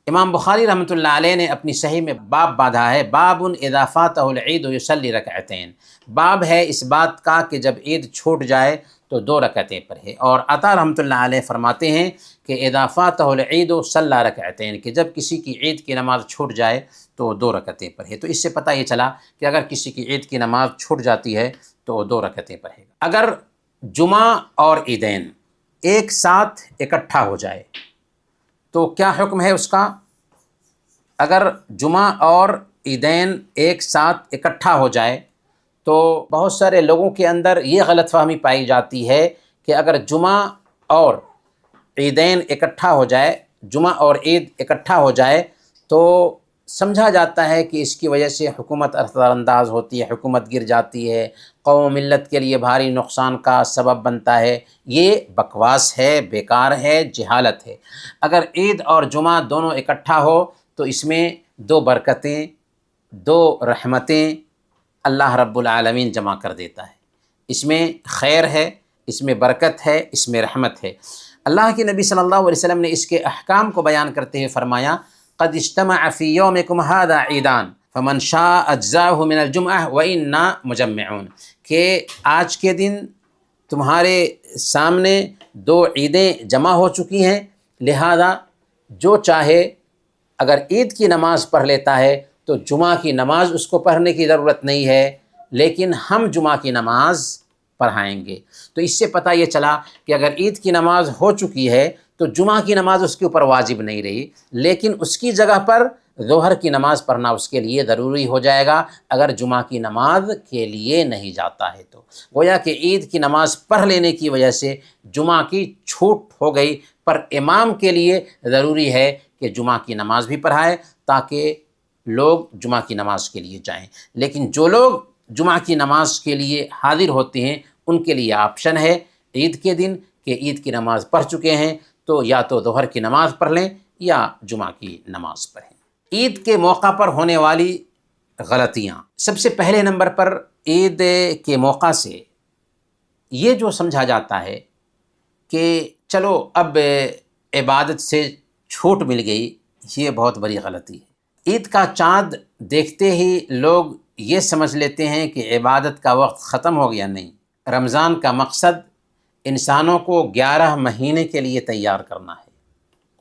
امام بخاری رحمۃ اللہ علیہ نے اپنی صحیح میں باب باندھا ہے، باب اذا فاتہ العید یصلی رکعتین، باب ہے اس بات کا کہ جب عید چھوٹ جائے تو 2 رکعتیں پڑھے۔ اور عطا رحمۃ اللہ علیہ فرماتے ہیں کہ اذا فاتہ العید صلی رکعتین، کہ جب کسی کی عید کی نماز چھوٹ جائے تو 2 رکعتیں پڑھے۔ تو اس سے پتہ یہ چلا کہ اگر کسی کی عید کی نماز چھوٹ جاتی ہے تو 2 رکعتیں پڑھے گا۔ اگر جمعہ اور عیدین ایک ساتھ اکٹھا ہو جائے تو کیا حکم ہے اس کا؟ اگر جمعہ اور عیدین ایک ساتھ اکٹھا ہو جائے تو بہت سارے لوگوں کے اندر یہ غلط فہمی پائی جاتی ہے کہ اگر جمعہ اور عیدین اکٹھا ہو جائے، جمعہ اور عید اکٹھا ہو جائے تو سمجھا جاتا ہے کہ اس کی وجہ سے حکومت اثر انداز ہوتی ہے، حکومت گر جاتی ہے، قوم و ملت کے لیے بھاری نقصان کا سبب بنتا ہے۔ یہ بکواس ہے، بیکار ہے، جہالت ہے۔ اگر عید اور جمعہ دونوں اکٹھا ہو تو اس میں 2 برکتیں، 2 رحمتیں اللہ رب العالمین جمع کر دیتا ہے۔ اس میں خیر ہے، اس میں برکت ہے، اس میں رحمت ہے۔ اللہ کے نبی صلی اللہ علیہ وسلم نے اس کے احکام کو بیان کرتے ہوئے فرمایا، قد اجتمع فی یومکم ھذا عیدان فمن شاء اجزاہ من الجمعہ وإنا مجمعون، کہ آج کے دن تمہارے سامنے 2 عیدیں جمع ہو چکی ہیں، لہذا جو چاہے اگر عید کی نماز پڑھ لیتا ہے تو جمعہ کی نماز اس کو پڑھنے کی ضرورت نہیں ہے، لیکن ہم جمعہ کی نماز پڑھائیں گے۔ تو اس سے پتہ یہ چلا کہ اگر عید کی نماز ہو چکی ہے تو جمعہ کی نماز اس کے اوپر واجب نہیں رہی، لیکن اس کی جگہ پر ظہر کی نماز پڑھنا اس کے لیے ضروری ہو جائے گا اگر جمعہ کی نماز کے لیے نہیں جاتا ہے تو۔ گویا کہ عید کی نماز پڑھ لینے کی وجہ سے جمعہ کی چھوٹ ہو گئی، پر امام کے لیے ضروری ہے کہ جمعہ کی نماز بھی پڑھائے تاکہ لوگ جمعہ کی نماز کے لیے جائیں۔ لیکن جو لوگ جمعہ کی نماز کے لیے حاضر ہوتے ہیں ان کے لیے آپشن ہے عید کے دن کہ عید کی نماز پڑھ چکے ہیں تو یا تو ظہر کی نماز پڑھ لیں یا جمعہ کی نماز پڑھیں۔ عید کے موقع پر ہونے والی غلطیاں، سب سے پہلے نمبر پر عید کے موقع سے یہ جو سمجھا جاتا ہے کہ چلو اب عبادت سے چھوٹ مل گئی، یہ بہت بڑی غلطی ہے۔ عید کا چاند دیکھتے ہی لوگ یہ سمجھ لیتے ہیں کہ عبادت کا وقت ختم ہو گیا۔ نہیں، رمضان کا مقصد انسانوں کو 11 مہینے کے لیے تیار کرنا ہے۔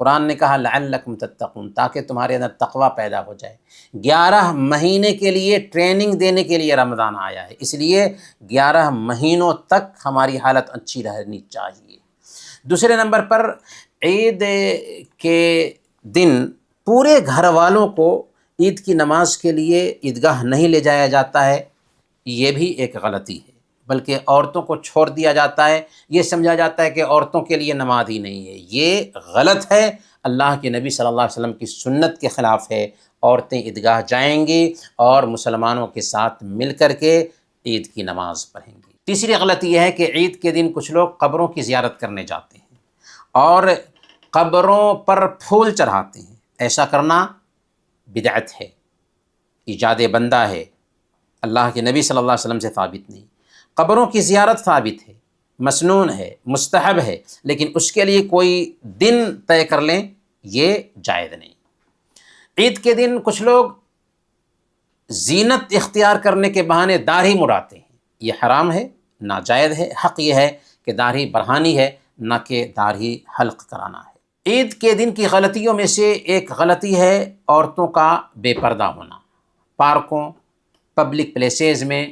قرآن نے کہا لعلکم تتقون، تاکہ تمہارے اندر تقوی پیدا ہو جائے۔ 11 مہینے کے لیے ٹریننگ دینے کے لیے رمضان آیا ہے، اس لیے 11 مہینوں تک ہماری حالت اچھی رہنی چاہیے۔ دوسرے نمبر پر عید کے دن پورے گھر والوں کو عید کی نماز کے لیے عیدگاہ نہیں لے جایا جاتا ہے، یہ بھی ایک غلطی ہے، بلکہ عورتوں کو چھوڑ دیا جاتا ہے۔ یہ سمجھا جاتا ہے کہ عورتوں کے لیے نماز ہی نہیں ہے، یہ غلط ہے، اللہ کے نبی صلی اللہ علیہ وسلم کی سنت کے خلاف ہے۔ عورتیں عیدگاہ جائیں گی اور مسلمانوں کے ساتھ مل کر کے عید کی نماز پڑھیں گی۔ تیسری غلطی یہ ہے کہ عید کے دن کچھ لوگ قبروں کی زیارت کرنے جاتے ہیں اور قبروں پر پھول چڑھاتے ہیں۔ ایسا کرنا بدعت ہے، ایجاد بندہ ہے، اللہ کے نبی صلی اللہ علیہ وسلم سے ثابت نہیں۔ قبروں کی زیارت ثابت ہے، مسنون ہے، مستحب ہے، لیکن اس کے لیے کوئی دن طے کر لیں یہ جائز نہیں۔ عید کے دن کچھ لوگ زینت اختیار کرنے کے بہانے داڑھی مڑاتے ہیں، یہ حرام ہے، ناجائز ہے۔ حق یہ ہے کہ داڑھی بڑھانی ہے، نہ کہ داڑھی حلق کرانا ہے۔ عید کے دن کی غلطیوں میں سے ایک غلطی ہے عورتوں کا بے پردہ ہونا۔ پارکوں، پبلک پلیسز میں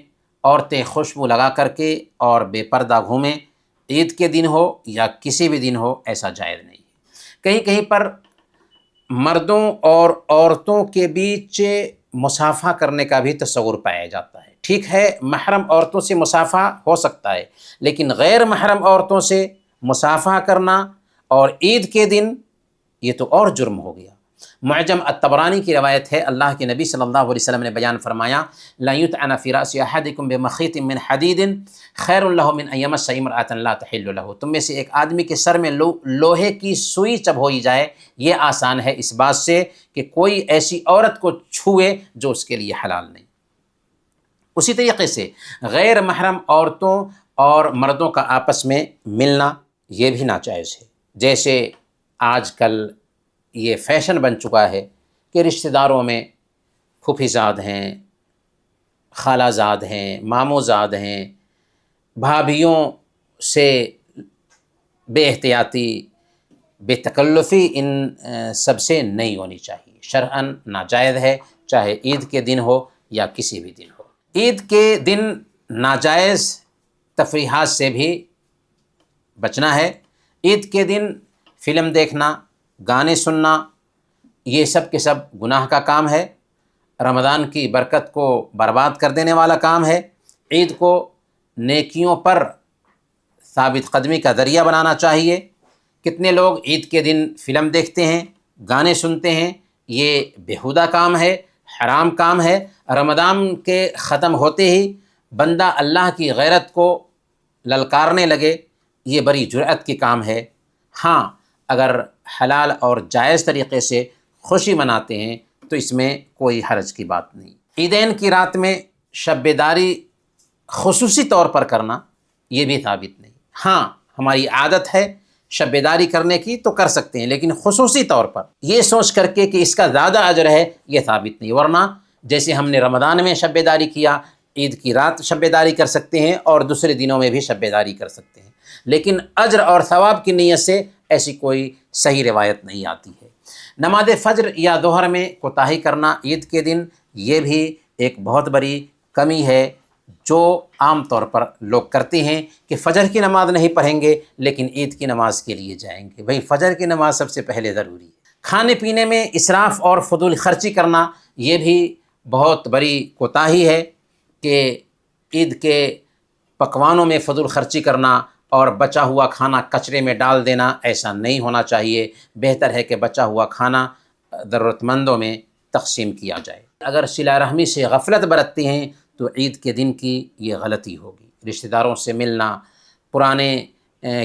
عورتیں خوشبو لگا کر کے اور بے پردہ گھومیں، عید کے دن ہو یا کسی بھی دن ہو، ایسا جائز نہیں ہے۔ کہیں کہیں پر مردوں اور عورتوں کے بیچ مصافحہ کرنے کا بھی تصور پایا جاتا ہے۔ ٹھیک ہے، محرم عورتوں سے مصافحہ ہو سکتا ہے، لیکن غیر محرم عورتوں سے مصافحہ کرنا، اور عید کے دن یہ تو اور جرم ہو گیا۔ معجم الطبرانی کی روایت ہے، اللہ کے نبی صلی اللہ علیہ وسلم نے بیان فرمایا، لا یطعن فی رأس احدکم بمخیط من حدید خیر لہ من ان یمس امرأة لا تحل لہ۔ تم میں سے ایک آدمی کے سر میں لوہے کی سوئی چبھوئی جائے، یہ آسان ہے اس بات سے کہ کوئی ایسی عورت کو چھوئے جو اس کے لیے حلال نہیں۔ اسی طریقے سے غیر محرم عورتوں اور مردوں کا آپس میں ملنا یہ بھی ناجائز ہے۔ جیسے آج کل یہ فیشن بن چکا ہے کہ رشتہ داروں میں پھوپھی زاد ہیں، خالہ زاد ہیں، ماموں زاد ہیں، بھابھیوں سے بے احتیاطی، بے تکلفی ان سب سے نہیں ہونی چاہیے، شرعاً ناجائز ہے، چاہے عید کے دن ہو یا کسی بھی دن ہو۔ عید کے دن ناجائز تفریحات سے بھی بچنا ہے۔ عید کے دن فلم دیکھنا، گانے سننا، یہ سب کے سب گناہ کا کام ہے، رمضان کی برکت کو برباد کر دینے والا کام ہے۔ عید کو نیکیوں پر ثابت قدمی کا ذریعہ بنانا چاہیے۔ کتنے لوگ عید کے دن فلم دیکھتے ہیں، گانے سنتے ہیں، یہ بیہودہ کام ہے، حرام کام ہے۔ رمضان کے ختم ہوتے ہی بندہ اللہ کی غیرت کو للکارنے لگے، یہ بڑی جرأت کی کام ہے۔ ہاں، اگر حلال اور جائز طریقے سے خوشی مناتے ہیں تو اس میں کوئی حرج کی بات نہیں۔ عیدین کی رات میں شب بیداری خصوصی طور پر کرنا یہ بھی ثابت نہیں۔ ہاں، ہماری عادت ہے شب بیداری کرنے کی تو کر سکتے ہیں، لیکن خصوصی طور پر یہ سوچ کر کے کہ اس کا زیادہ اجر ہے، یہ ثابت نہیں۔ ورنہ جیسے ہم نے رمضان میں شب بیداری کیا، عید کی رات شب بیداری کر سکتے ہیں اور دوسرے دنوں میں بھی شب بیداری کر سکتے ہیں، لیکن اجر اور ثواب کی نیت سے ایسی کوئی صحیح روایت نہیں آتی ہے۔ نماز فجر یا ظہر میں کوتاہی کرنا عید کے دن یہ بھی ایک بہت بڑی کمی ہے جو عام طور پر لوگ کرتے ہیں کہ فجر کی نماز نہیں پڑھیں گے لیکن عید کی نماز کے لیے جائیں گے۔ بھئی فجر کی نماز سب سے پہلے ضروری ہے۔ کھانے پینے میں اسراف اور فضول خرچی کرنا یہ بھی بہت بڑی کوتاہی ہے کہ عید کے پکوانوں میں فضول خرچی کرنا اور بچا ہوا کھانا کچرے میں ڈال دینا، ایسا نہیں ہونا چاہیے۔ بہتر ہے کہ بچا ہوا کھانا ضرورت مندوں میں تقسیم کیا جائے۔ اگر صلہ رحمی سے غفلت برتتے ہیں تو عید کے دن کی یہ غلطی ہوگی۔ رشتہ داروں سے ملنا، پرانے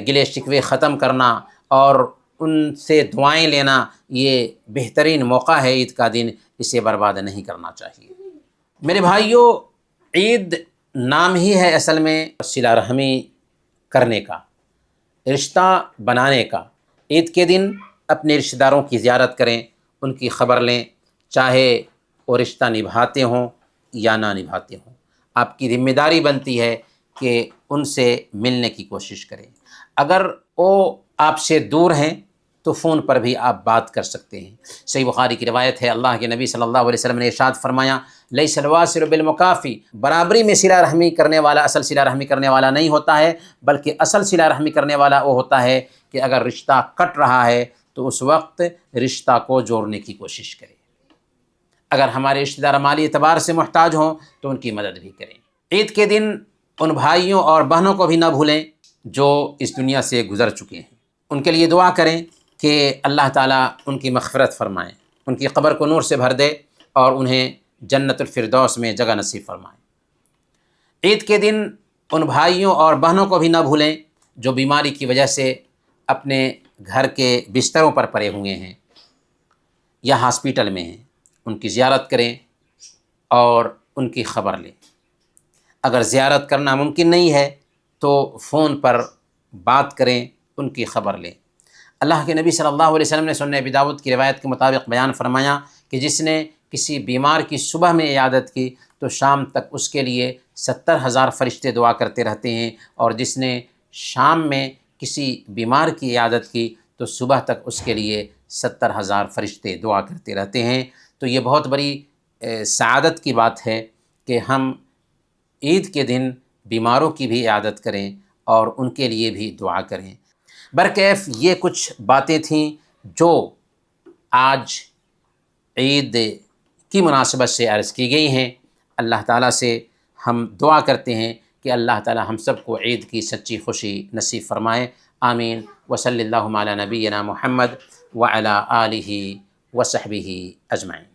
گلے شکوے ختم کرنا اور ان سے دعائیں لینا، یہ بہترین موقع ہے عید کا دن، اسے برباد نہیں کرنا چاہیے۔ میرے بھائیوں، عید نام ہی ہے اصل میں صلہ رحمی کرنے کا، رشتہ بنانے کا۔ عید کے دن اپنے رشتہ داروں کی زیارت کریں، ان کی خبر لیں، چاہے وہ رشتہ نبھاتے ہوں یا نہ نبھاتے ہوں۔ آپ کی ذمہ داری بنتی ہے کہ ان سے ملنے کی کوشش کریں۔ اگر وہ آپ سے دور ہیں تو فون پر بھی آپ بات کر سکتے ہیں۔ صحیح بخاری کی روایت ہے، اللہ کے نبی صلی اللہ علیہ وسلم نے ارشاد فرمایا، لیس الواصل بالمکافی، برابری میں صلہ رحمی کرنے والا اصل صلہ رحمی کرنے والا نہیں ہوتا ہے، بلکہ اصل صلہ رحمی کرنے والا وہ ہوتا ہے کہ اگر رشتہ کٹ رہا ہے تو اس وقت رشتہ کو جوڑنے کی کوشش کرے۔ اگر ہمارے رشتہ دار مالی اعتبار سے محتاج ہوں تو ان کی مدد بھی کریں۔ عید کے دن ان بھائیوں اور بہنوں کو بھی نہ بھولیں جو اس دنیا سے گزر چکے ہیں۔ ان کے لیے دعا کریں کہ اللہ تعالیٰ ان کی مغفرت فرمائیں، ان کی قبر کو نور سے بھر دے اور انہیں جنت الفردوس میں جگہ نصیب فرمائیں۔ عید کے دن ان بھائیوں اور بہنوں کو بھی نہ بھولیں جو بیماری کی وجہ سے اپنے گھر کے بستروں پر پڑے ہوئے ہیں یا ہاسپیٹل میں ہیں، ان کی زیارت کریں اور ان کی خبر لیں۔ اگر زیارت کرنا ممکن نہیں ہے تو فون پر بات کریں، ان کی خبر لیں۔ اللہ کے نبی صلی اللہ علیہ وسلم نے سنن ابی داؤد کی روایت کے مطابق بیان فرمایا کہ جس نے کسی بیمار کی صبح میں عیادت کی تو شام تک اس کے لیے 70,000 فرشتے دعا کرتے رہتے ہیں، اور جس نے شام میں کسی بیمار کی عیادت کی تو صبح تک اس کے لیے 70,000 فرشتے دعا کرتے رہتے ہیں۔ تو یہ بہت بڑی سعادت کی بات ہے کہ ہم عید کے دن بیماروں کی بھی عیادت کریں اور ان کے لیے بھی دعا کریں۔ برکیف یہ کچھ باتیں تھیں جو آج عید کی مناسبت سے عرض کی گئی ہیں۔ اللہ تعالیٰ سے ہم دعا کرتے ہیں کہ اللہ تعالی ہم سب کو عید کی سچی خوشی نصیب فرمائے، آمین۔ وصلی اللہ علی نبینا محمد وعلی آلہ وصحبہ اجمعین۔